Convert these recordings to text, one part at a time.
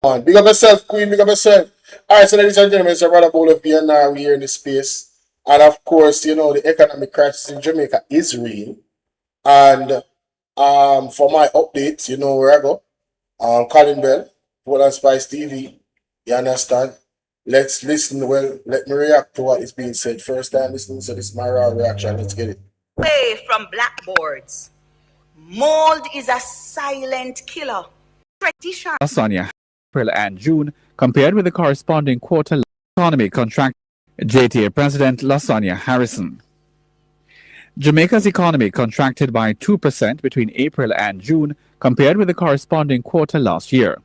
On. Big up yourself, Queen. Big up yourself. All right, so ladies and gentlemen, it's your brother Bolo here now. We're here in this space. And of course, you know, the economic crisis in Jamaica is real. And for my updates, you know where I go. Colin Bell, Full and Spice TV. You understand? Let's listen. Well, let me react to what is being said. First time listening, so this is my raw reaction. Let's get it. Away from blackboards. Mold is a silent killer. Tradition. Sonia, April and June, compared with the corresponding quarter, economy contract. JTA President Lasonia Harrison. Jamaica's economy contracted by 2% between April and June compared with the corresponding quarter last year.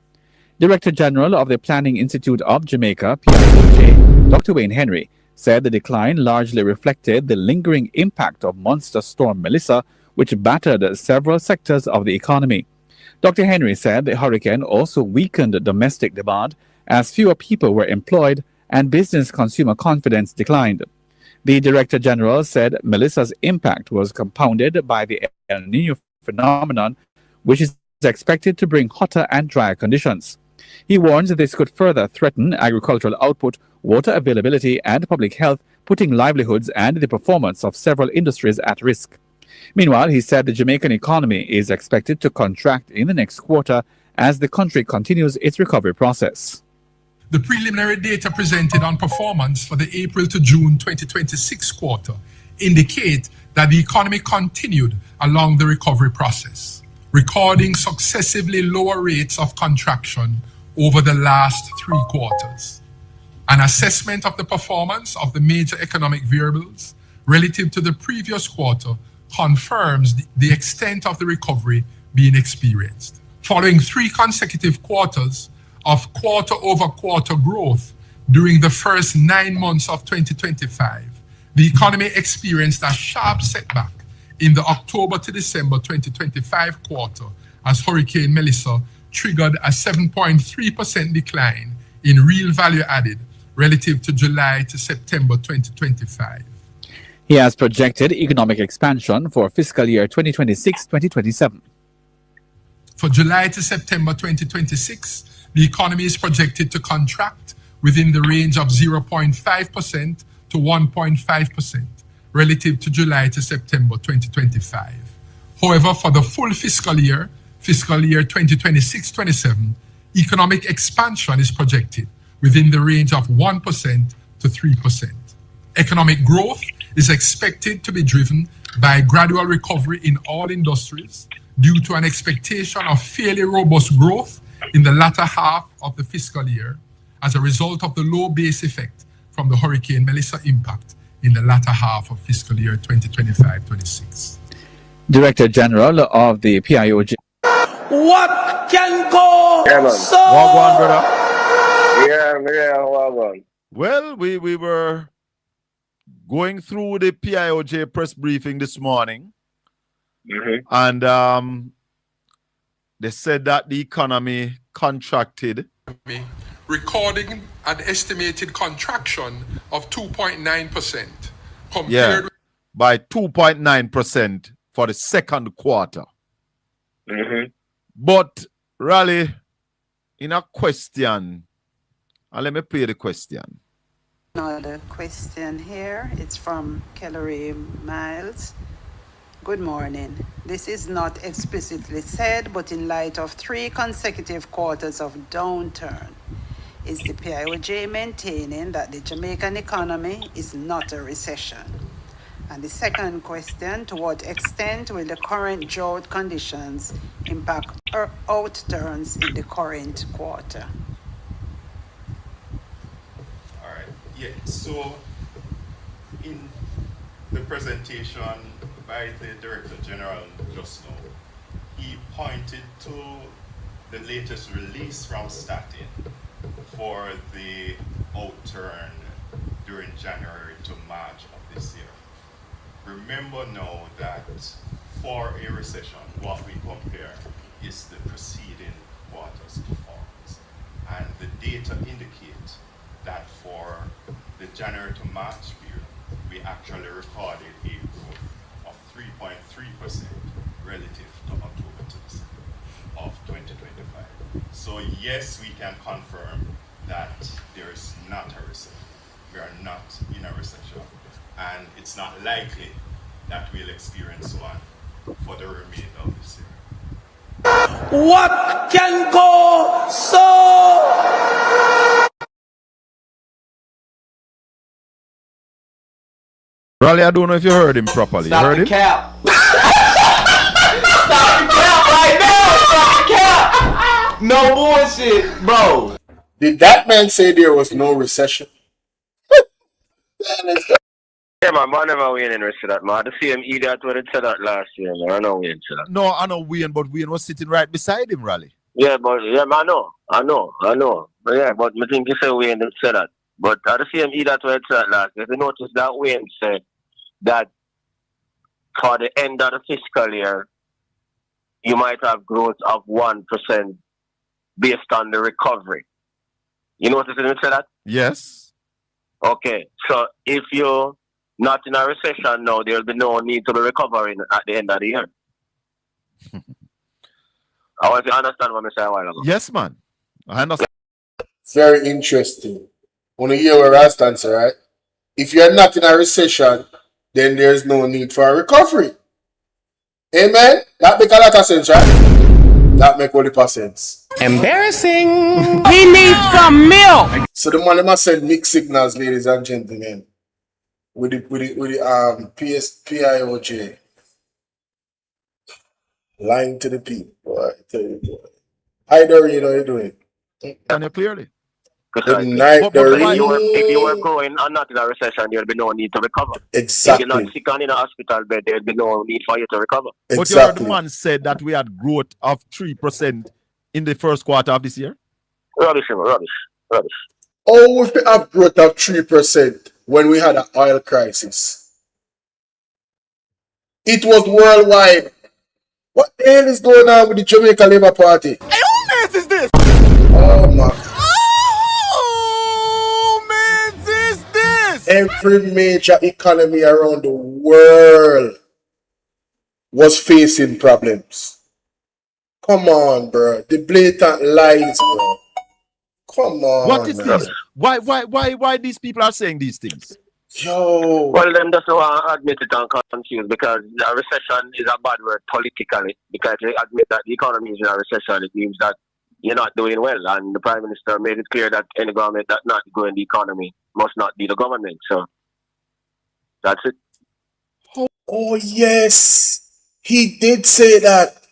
Director General of the Planning Institute of Jamaica, Pioj, Dr. Wayne Henry, said the decline largely reflected the lingering impact of Monster Storm Melissa, which battered several sectors of the economy. Dr. Henry said the hurricane also weakened domestic demand as fewer people were employed and business consumer confidence declined. The Director General said Melissa's impact was compounded by the El Niño phenomenon, which is expected to bring hotter and drier conditions. He warns this could further threaten agricultural output, water availability, and public health, putting livelihoods and the performance of several industries at risk. Meanwhile, he said the Jamaican economy is expected to contract in the next quarter as the country continues its recovery process. The preliminary data presented on performance for the April to June 2026 quarter indicate that the economy continued along the recovery process, recording successively lower rates of contraction over the last 3 quarters. An assessment of the performance of the major economic variables relative to the previous quarter confirms the extent of the recovery being experienced. Following 3 consecutive quarters of quarter-over-quarter growth during the first 9 months of 2025, the economy experienced a sharp setback in the October to December 2025 quarter as Hurricane Melissa triggered a 7.3% decline in real value added relative to July to September 2025. He has projected economic expansion for fiscal year 2026-2027. For July to September 2026, the economy is projected to contract within the range of 0.5% to 1.5% relative to July to September 2025. However, for the full fiscal year 2026-27, economic expansion is projected within the range of 1% to 3%. Economic growth is expected to be driven by gradual recovery in all industries due to an expectation of fairly robust growth in the latter half of the fiscal year as a result of the low base effect from the Hurricane Melissa impact in the latter half of fiscal year 2025-26. Director General of the Pioj. What can go so? Wagwan, brother. Yeah, wagwan. Well, we were going through the Pioj press briefing this morning, and they said that the economy contracted, recording an estimated contraction of 2.9% compared by 2.9% for the second quarter. But, Raleigh, in a question, and let me play the question. Another question here. It's from Kellery Miles. Good morning. This is not explicitly said, but in light of 3 consecutive quarters of downturn, is the Pioj maintaining that the Jamaican economy is not a recession? And the second question, to what extent will the current drought conditions impact outturns in the current quarter? All right. Yeah, so in the presentation by the Director General just now, he pointed to the latest release from Statin for the outturn during January to March of this year. Remember now that for a recession, what we compare is the preceding quarter's performance. And the data indicate that for the January to March period, we actually recorded a growth of 3.3% relative to October to December of 2025. So yes, we can confirm that there is not a recession. We are not in a recession, and it's not likely that we'll experience one for the remainder of this year. What can go so? Raleigh, I don't know if you heard him properly. Stop you heard the him? cap. Stop the cap right now. Stop the cap. No bullshit, bro. Did that man say there was no recession? Yeah, man, but I never win in rest of that, man. The same idiot when it said that last year, man. I know Wayne said that. No, I know Wayne, but Wayne was sitting right beside him, Raleigh. Yeah, but yeah, man, I know. But yeah, but I think you say Wayne didn't say that. But at the same idiot when it said that last year, if you notice that Wayne said that for the end of the fiscal year, you might have growth of 1% based on the recovery. You notice him say that? Yes. Okay, so if you're not in a recession now, there will be no need to be recovering at the end of the year. I want you to understand what I said a while ago. Yes, man. I understand. Very interesting. Want to hear what Ralston said, right? If you're not in a recession, then there's no need for a recovery. Amen? That make a lot of sense, right? That make all the sense. Embarrassing. He needs some milk. So the man must send mixed signals, ladies and gentlemen. With the Pioj. Lying to the people. Boy, I tell you, boy. Hi Doreen, how you doing? Can you clearly? Good night, But Doreen. If you were growing and not in a recession, there will be no need to recover. Exactly. If you're not sick and in a hospital bed, there will be no need for you to recover. But you heard the man said that we had growth of 3% in the first quarter of this year? Rubbish. Oh, we have growth of 3% when we had an oil crisis. It was worldwide. What the hell is going on with the Jamaica Labour Party? Hey, who mess is this? Oh my. Who mess is this? Every major economy around the world was facing problems. Come on, bro. The blatant lies, bro. Come on. What is man. this? Why these people are saying these things? Yo. Well, them just want to admit it and confused because a recession is a bad word politically. Because they admit that the economy is in a recession, it means that you're not doing well. And the Prime Minister made it clear that any government that's not growing the economy must not be the government. So that's it. Oh, yes. He did say that.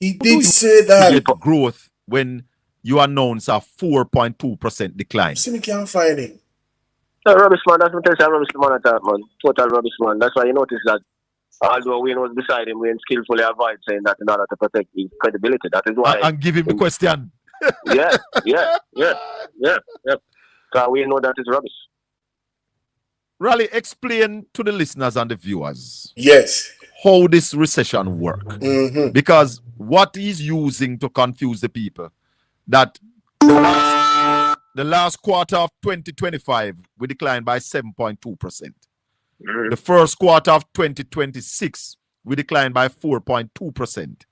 He did say that. You get growth when you announce a 4.2% decline. See me can't find him. Rubbish man, that's what I say, rubbish man attack, man. Total rubbish man. That's why you notice that although Wayne was beside him, Wayne skillfully avoided saying that in order to protect his credibility. That is why. And give him the question. Yeah. So we know that is rubbish. Raleigh, explain to the listeners and the viewers. Yes. How this recession work. Mm-hmm. Because what he's using to confuse the people, that the last quarter of 2025 we declined by 7.2%. Mm-hmm. The first quarter of 2026 we declined by 4.2%.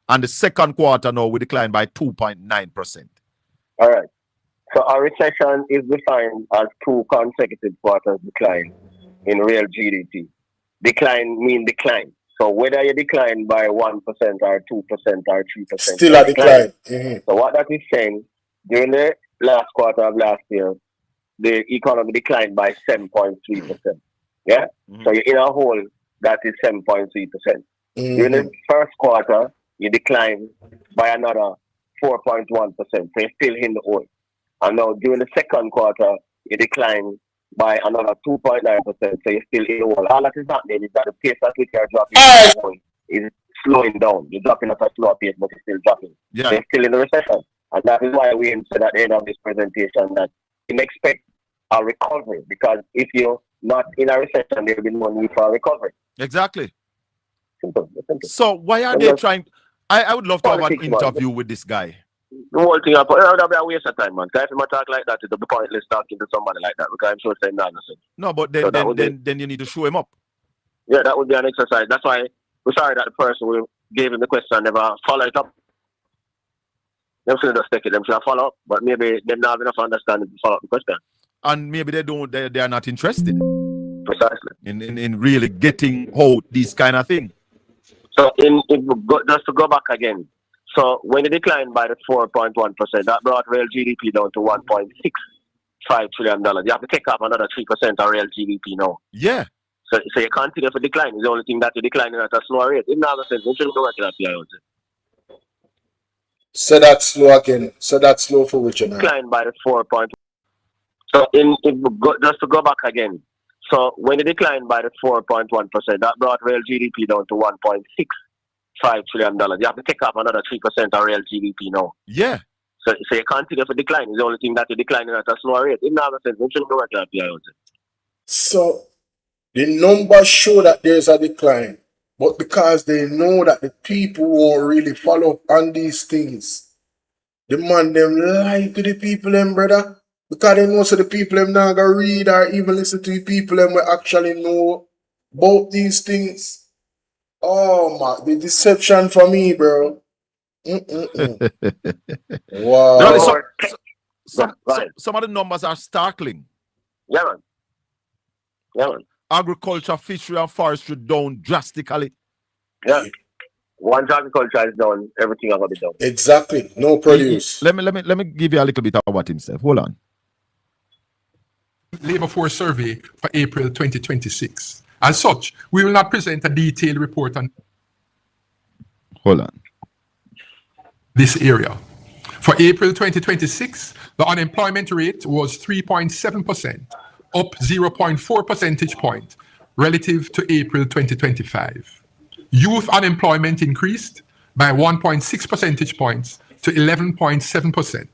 And the second quarter now we declined by 2.9%. All right. So a recession is defined as 2 consecutive quarters decline in real GDP. Decline mean decline. So whether you decline by 1% or 2% or 3%, still a decline. Mm-hmm. So what that is saying, during the last quarter of last year, the economy declined by 7.3%. Yeah? Mm-hmm. So you're in a hole that is 7.3%. Mm-hmm. During the first quarter, you decline by another 4.1%. So you're still in the hole. And now during the second quarter, you decline by another 2.9%. So you're still in the hole. All that is happening is that the pace at which you're dropping is slowing down. You're dropping at a slower pace, but you're still dropping. Yeah. So you're still in the recession. And that is why we said at the end of this presentation that you expect a recovery. Because if you're not in a recession, there will be no need for a recovery. Exactly. Simple. So why are they trying? I would love to have an interview with this guy. The whole thing, that would be a waste of time, man. Because if you talk like that, it would be pointless talking to somebody like that. Because I'm sure saying nonsense. No, but then you need to show him up. Yeah, that would be an exercise. That's why we're sorry that the person who gave him the question never followed it up. Them should just take it. Them should follow up, but maybe they don't have enough understanding to follow up the question. And maybe they are not interested Precisely. in really getting out this kind of thing. So just to go back again. So when it declined by the 4.1%, that brought real GDP down to $1.65 trillion. You have to take off another 3% of real GDP now. Yeah. So you continue to decline. It's the only thing that you're declining at a slower rate. It never says you shouldn't go working at Pioj. So that's slow again. So that's slow for which one? Declined by the 4.1%. So just to go back again. So when it declined by the 4.1%, that brought real GDP down to $1.65 trillion. You have to take off another 3% of real GDP now. Yeah. So you continue to decline. It's the only thing that you're declining at a slower rate. It never says you shouldn't go working at Pioj. So the numbers show that there's a decline, but because they know that the people won't really follow up on these things, the man them lie to the people them, brother. Because they know so the people them not gonna read or even listen to the people them will actually know about these things. Oh my, the deception for me, bro. Wow. No, some of the numbers are startling. Yeah, man. Yeah, man. Agriculture, fishery, and forestry down drastically. Yeah. Once agriculture is done, everything will be done. Exactly. No produce. Let me give you a little bit about himself. Hold on. Labor force survey for April 2026. As such, we will not present a detailed report on Hold on. this area. For April 2026, the unemployment rate was 3.7%, up 0.4 percentage point relative to April 2025. Youth unemployment increased by 1.6 percentage points to 11.7%.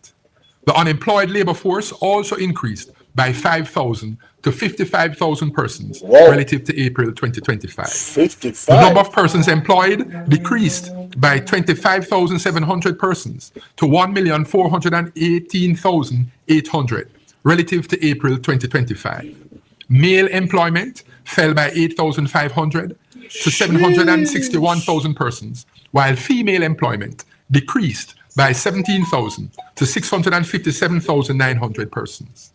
The unemployed labor force also increased by 5,000 to 55,000 persons relative to April 2025. 55. The number of persons employed decreased by 25,700 persons to 1,418,800 relative to April 2025. Male employment fell by 8,500 to 761,000 persons, while female employment decreased by 17,000 to 657,900 persons.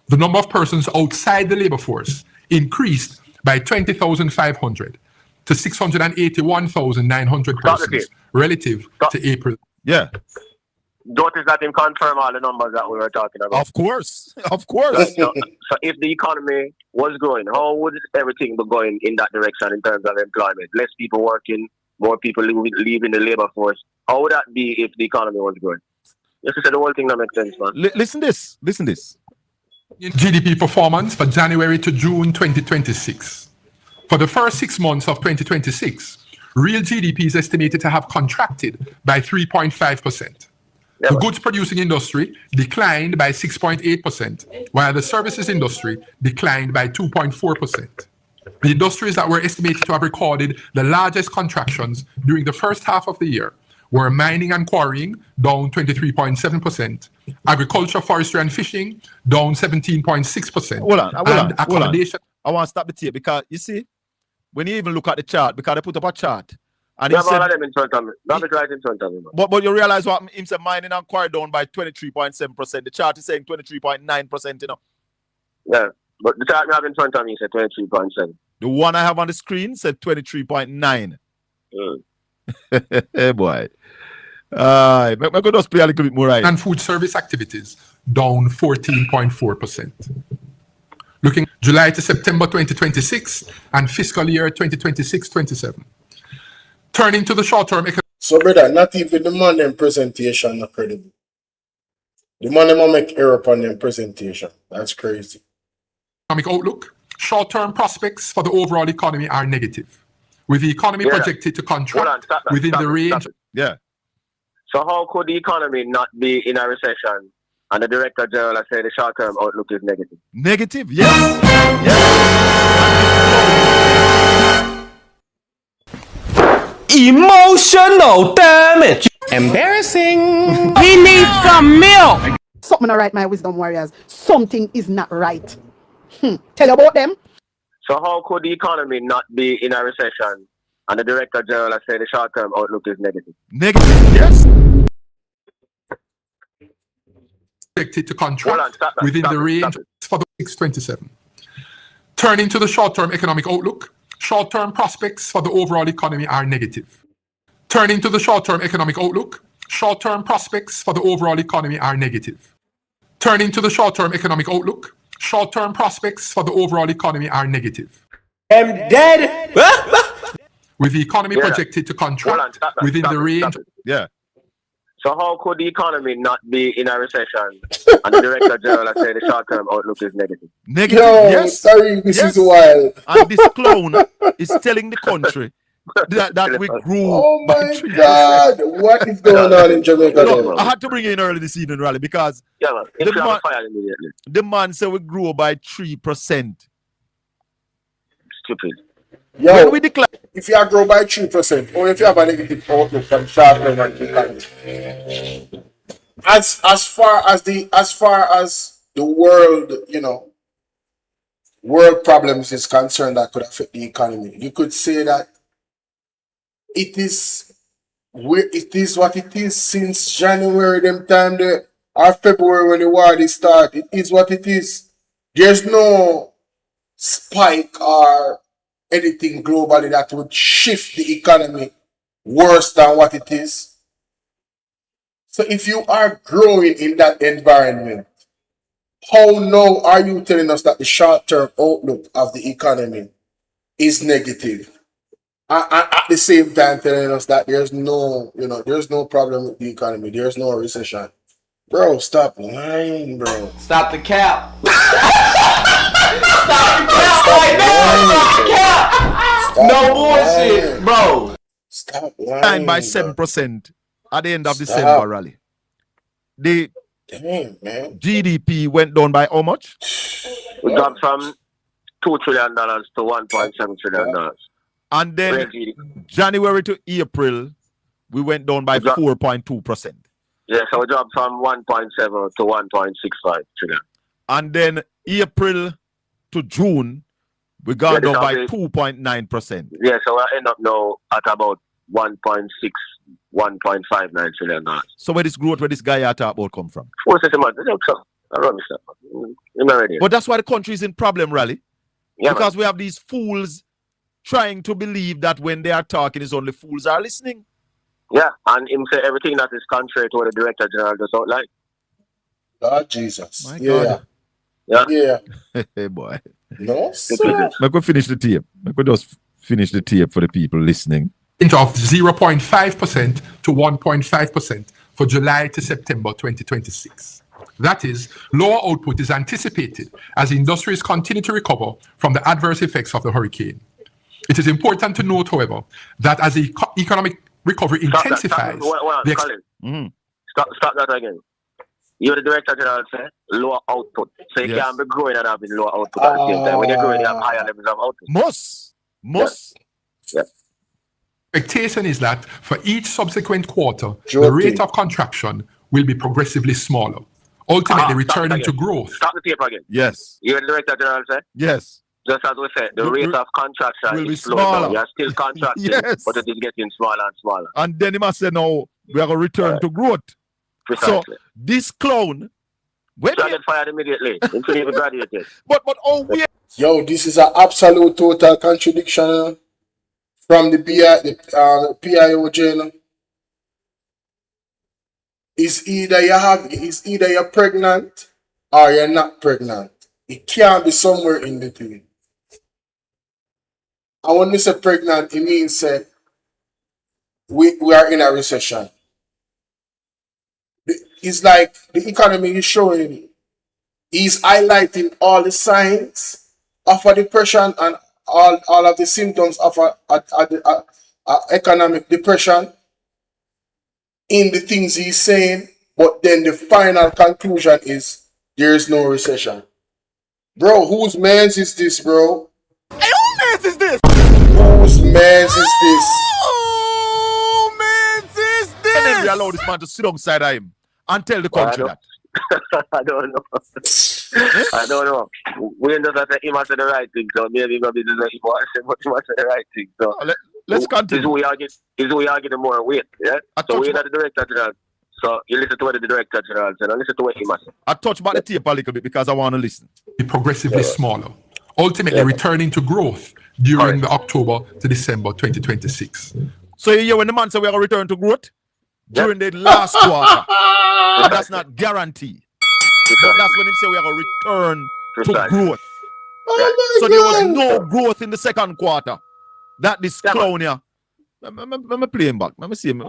The number of persons outside the labor force increased by 20,500 to 681,900 persons relative to April. Yeah. Notice that him confirm all the numbers that we were talking about. Of course. Of course. So if the economy was growing, how would everything be going in that direction in terms of employment? Less people working, more people leaving the labor force. How would that be if the economy was growing? Just to say the whole thing that makes sense, man. Listen this. GDP performance for January to June 2026. For the first 6 months of 2026, real GDP is estimated to have contracted by 3.5%. The goods producing industry declined by 6.8%, while the services industry declined by 2.4%. The industries that were estimated to have recorded the largest contractions during the first half of the year were mining and quarrying, down 23.7%, agriculture, forestry, and fishing, down 17.6%. Hold on. Accommodation. I want to stop the tape because you see, when you even look at the chart, because they put up a chart, and You he have all said, of them in front of me. You have it right in front of me, man. but you realize what him said, mining and quarry down by 23.7%. The chart is saying 23.9%, you know. Yeah, but the chart you have in front of me said 23.7. The one I have on the screen said 23.9. Hey boy. I'm going to just play a little bit more right. And food service activities, down 14.4%. Looking July to September 2026 and fiscal year 2026-27. Turning to the short-term economic So, brother, not even the man them presentation not credible. The man them make error upon them presentation. That's crazy. outlook, short-term prospects for the overall economy are negative, with the economy projected to contract within the range. Yeah. So how could the economy not be in a recession and the Director General has said the short-term outlook is negative? Negative, yes. Emotional damage. Embarrassing. He needs some milk. Something not right, my wisdom warriors. Something is not right. Tell you about them. So how could the economy not be in a recession and the Director General has said the short-term outlook is negative? Negative, yes. projected to Hold on, contract stop that, within stop the it, range stop it. for the 627. Turning to the short-term economic outlook, short-term prospects for the overall economy are negative. Turning to the short-term economic outlook, short-term prospects for the overall economy are negative. Turning to the short-term economic outlook, short-term prospects for the overall economy are negative. I'm dead. With the economy Yeah. projected to Hold on, contract stop that, within stop the it, range. stop it. Yeah. So how could the economy not be in a recession? And the Director General has said the short-term outlook is negative. Negative, Yo, yes. sorry, this yes. is wild. And this clown is telling the country that we grew Oh by my 3%. God, what is going on in Jamaica? No, Then? No, I had to bring you in early this evening, Rally, because Yeah, man. The If you have man- a fire immediately. the man said we grew by 3%. Stupid. Yo, When we declare, if you grow by 3%, or if you have a negative outlook from short term and economy, as far as the world, world problems is concerned that could affect the economy, you could say that it is what it is since January, them time there, or February when the war they start. It is what it is. There's no spike or anything globally that would shift the economy worse than what it is. So if you are growing in that environment, how now are you telling us that the short-term outlook of the economy is negative? And at the same time telling us that there's no problem with the economy, there's no recession. Bro, stop lying, bro. Stop the cap. No bullshit, bro. Stop declined lying, by bro. 7% at the end of Stop. December, Rally. The Damn, man. GDP went down by how much? We dropped from $2 trillion to $1.7 trillion. And then Real GDP. January to April, we went down by We dropped- 4.2%. Yeah, so we dropped from 1.7 to 1.65 trillion. And then April to June, we got Yeah, down this by will be- 2.9%. Yeah, so we end up now at about 1.6, $1.59 trillion. So where this growth, where this guy are talking about come from? What's this about? I run this stuff. I'm not ready. But that's why the country is in problem, Rally. Yeah, man. Because we have these fools trying to believe that when they are talking, it's only fools are listening. Yeah, and him say everything that is contrary to what the Director General just outlined. Lord Jesus. My Yeah. God. Yeah. Yeah. Hey, boy. No, sir. Let me finish the tape. Let me just finish the tape for the people listening. Of 0.5% to 1.5% for July to September 2026. That is, lower output is anticipated as industries continue to recover from the adverse effects of the hurricane. It is important to note, however, that as the economic recovery intensifies, Colin, stop that again. You're the Director General say lower output. So you Yes. can't be growing and having lower output at the same time. When you're growing, you have higher levels of output. Must. Yeah. expectation is that for each subsequent quarter, the Joking. rate of contraction will be progressively smaller, ultimately Stop returning again. to growth. Stop the tape again. Yes. You're the Director General say, Yes. just as we said, the Will- rate will- of contraction will be is slowing smaller. down. You're still contracting, Yes. but it is getting smaller and smaller. And then he must say, no, we are going to return Right. to growth. Precisely. So this clown, when So I he, get fired immediately. Until you graduated. but oh, we Yo, this is an absolute total contradiction from the Pioj. You know. It's either you're pregnant or you're not pregnant. It can't be somewhere in between. And when we say pregnant, it means that we are in a recession. It's like the economy is showing, he's highlighting all the signs of a depression and all of the symptoms of a economic depression in the things he's saying, but then the final conclusion is there is no recession. Bro, whose mans is this, bro? Hey, who mans is this? Whose mans is this? Oh, man, is this? And then we allow this man to sit beside him and tell the country that. I don't know. I don't know. We know that he must say the right thing, so maybe he must say the right thing. So Let's continue. Is we are getting more weight, yeah? I So touch we my- that the Director General So you listen to what the director general said, and listen to what he must say. I touch back the tape a little bit because I want to listen. Be progressively smaller, ultimately returning to growth during the October to December 2026. So you hear when the man said we are going to return to growth during the last quarter. And that's not guaranteed. But that's when he say we are going to return to growth. So there was no growth in the second quarter. That this clown here. I'm playing back. Let me see him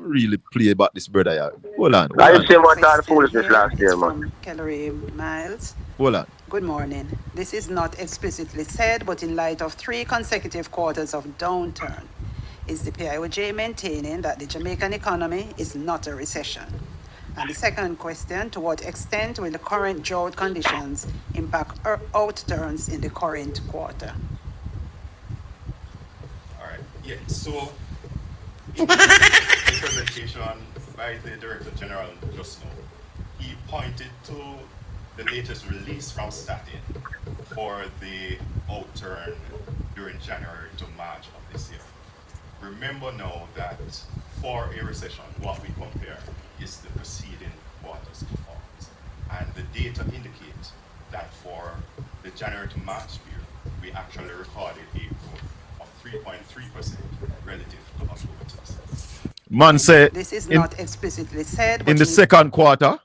really play back this brother here. Hold on. I see what all the foolishness last year, man. From Kellery Miles. Hold on. Good morning. This is not explicitly said, but in light of 3 consecutive quarters of downturn, is the Pioj maintaining that the Jamaican economy is not a recession? And the second question, to what extent will the current drought conditions impact outturns in the current quarter? All right. Yeah. So in the presentation by the Director General just now, he pointed to the latest release from Statin for the outturn during January to March of this year. Remember now that for a recession, what we compare is the preceding quarter's performance. And the data indicate that for the January to March period, we actually recorded a growth of 3.3% relative to October to December. Man said This is not explicitly said, but in the second quarter,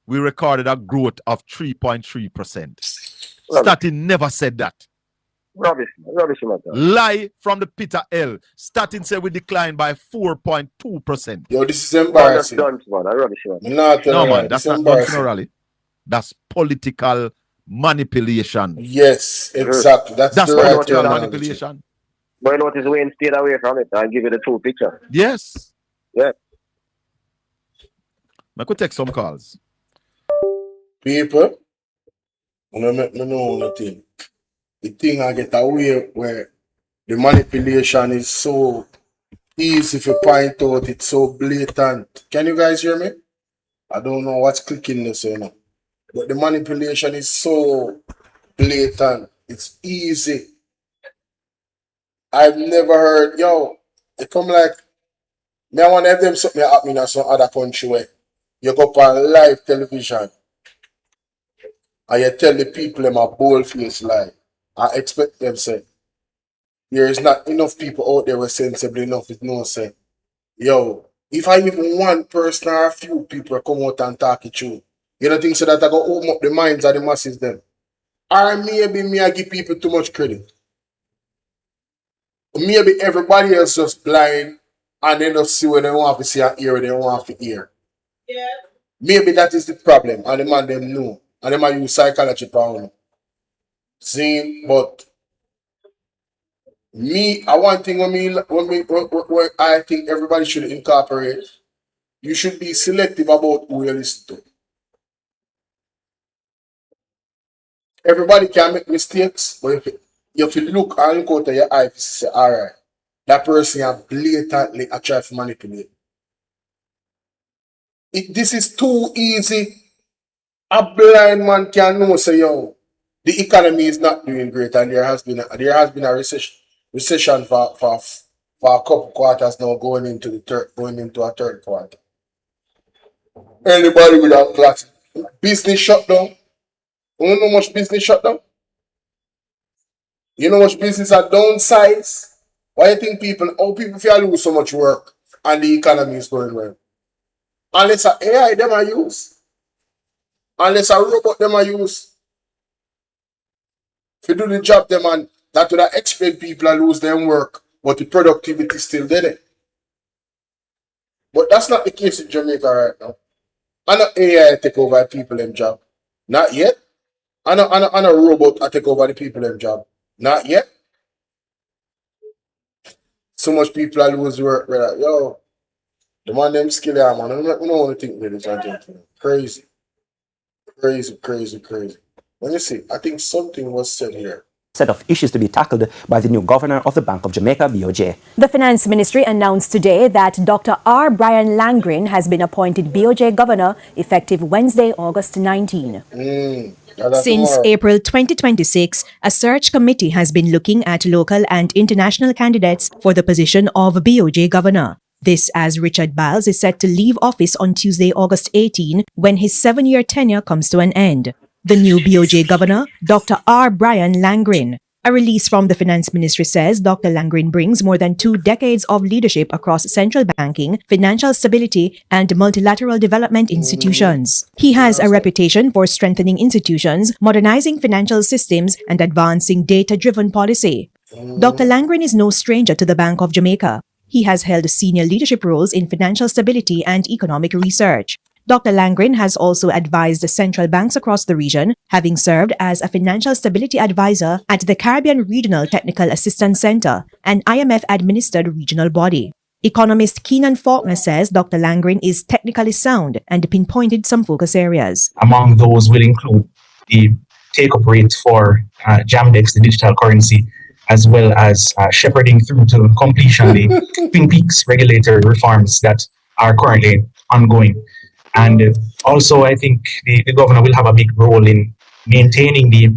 we recorded a growth of 3.3%. Statin never said that. Rubbish, matter. Lie from the pit of hell. Statin said we declined by 4.2%. Yo, this is embarrassing. Man. Rubbish, man. No, man, that's not done rally. That's political manipulation. Yes, exactly. That's the right political terminology. manipulation. But you notice Wayne stayed away from it and give you the true picture. Yes. Yeah. I could take some calls. People, wanna make me know nothing. The thing I get away where the manipulation is so easy to point out, it's so blatant. Can you guys hear me? I don't know what's clicking this, you know. But the manipulation is so blatant. It's easy. I've never heard, yo, it come like, me I want to have them something happen in some other country where you go on live television and you tell the people them a bold face lie. I expect them say, there is not enough people out there who are sensible enough with no say. Yo, if I even one person or a few people come out and talk it through, you don't think so that I go open up the minds of the masses then? Or maybe me I give people too much credit. Maybe everybody else just blind and they just see what they want to see and hear what they want to hear. Yeah. Maybe that is the problem and the man them know. And they might use psychology power. See, but me, I one thing when I think everybody should incorporate, you should be selective about who you listen to. Everybody can make mistakes, but if you look and look out of your eyes, you say, all right, that person has blatantly tried to manipulate. This is too easy. A blind man can know, say, yo, the economy is not doing great, and there has been a recession for a couple quarters now, going into a third quarter. Anybody without class, business shut down. You know how much business shut down? You know how much business are downsized? Why do you think people feel lose so much work and the economy is going well? Unless a AI them are used. Unless a robot them are used. If you do the job them and that would expect people to lose their work, but the productivity is still there. But that's not the case in Jamaica right now. I know AI take over people them job. Not yet. I know robot take over the people them job. Not yet. So much people are lose work, brother. Yo, the man them skill here, man. I don't want to think with this. Crazy. Let me see. I think something was said here. Set of issues to be tackled by the new governor of the Bank of Jamaica, BOJ. The Finance Ministry announced today that Dr. R. Brian Langren has been appointed BOJ governor effective Wednesday, August 19. Since April 2026, a search committee has been looking at local and international candidates for the position of BOJ governor. This as Richard Biles is set to leave office on Tuesday, August 18, when his 7-year tenure comes to an end. The new BOJ governor, Dr. R. Brian Langren. A release from the Finance Ministry says Dr. Langren brings more than 2 decades of leadership across central banking, financial stability, and multilateral development institutions. He has a reputation for strengthening institutions, modernizing financial systems, and advancing data-driven policy. Dr. Langren is no stranger to the Bank of Jamaica. He has held senior leadership roles in financial stability and economic research. Dr. Langren has also advised central banks across the region, having served as a financial stability advisor at the Caribbean Regional Technical Assistance Center, an IMF-administered regional body. Economist Keenan Faulkner says Dr. Langren is technically sound and pinpointed some focus areas. Among those will include the take-up rate for Jamdex, the digital currency, as well as shepherding through to completion the Twin Peaks regulatory reforms that are currently ongoing. And also, I think the governor will have a big role in maintaining the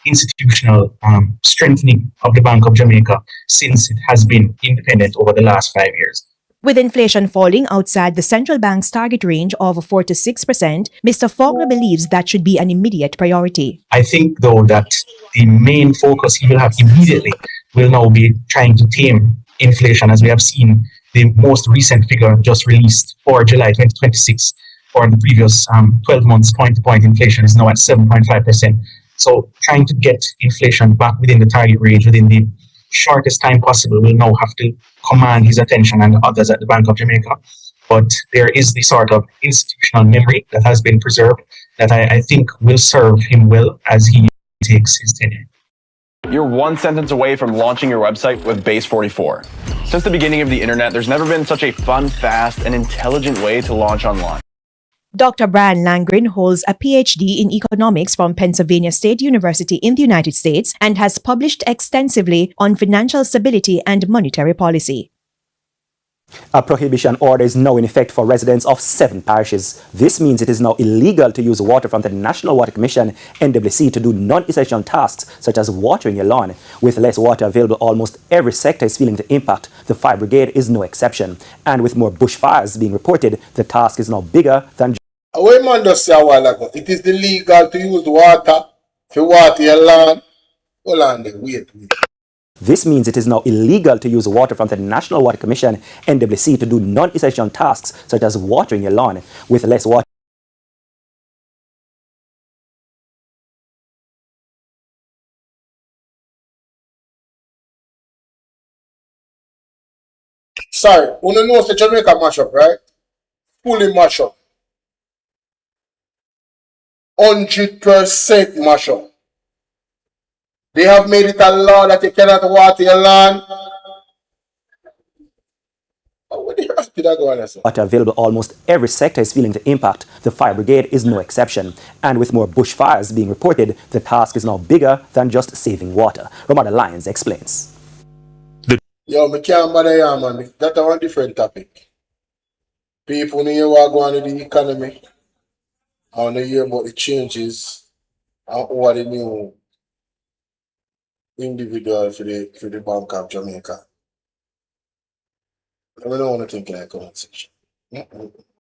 institutional strengthening of the Bank of Jamaica since it has been independent over the last 5 years. With inflation falling outside the central bank's target range of 4 to 6%, Mr. Faulkner believes that should be an immediate priority. I think, though, that the main focus he will have immediately will now be trying to tame inflation, as we have seen the most recent figure just released for July 2026. For the previous 12 months, point-to-point inflation is now at 7.5%. So trying to get inflation back within the target range within the shortest time possible will now have to command his attention and others at the Bank of Jamaica. But there is the sort of institutional memory that has been preserved that I think will serve him well as he takes his tenure. You're one sentence away from launching your website with Base 44. Since the beginning of the internet, there's never been such a fun, fast, and intelligent way to launch online. Dr. Brian Langren holds a PhD in economics from Pennsylvania State University in the United States and has published extensively on financial stability and monetary policy. A prohibition order is now in effect for residents of 7 parishes. This means it is now illegal to use water from the National Water Commission, NWC, to do non-essential tasks such as watering your lawn. With less water available, almost every sector is feeling the impact. The fire brigade is no exception. And with more bushfires being reported, the task is now bigger than... Away man just say a while ago, it is illegal to use water to water your lawn. Hold on there, wait. This means it is now illegal to use water from the National Water Commission, NWC, to do non-essential tasks such as watering your lawn. With less water... Sorry, you know the Jamaica mash up, right? Fully mash up. 100% mash up. They have made it a law that you cannot water your lawn. Water available, almost every sector is feeling the impact. The fire brigade is no exception. And with more bushfires being reported, the task is now bigger than just saving water. Ramada Lyons explains. Yo, me can't bother you, man. That's a different topic. People know what going on in the economy. I want to hear about the changes and what the new individual for the Bank of Jamaica. I don't want to think like a conversation.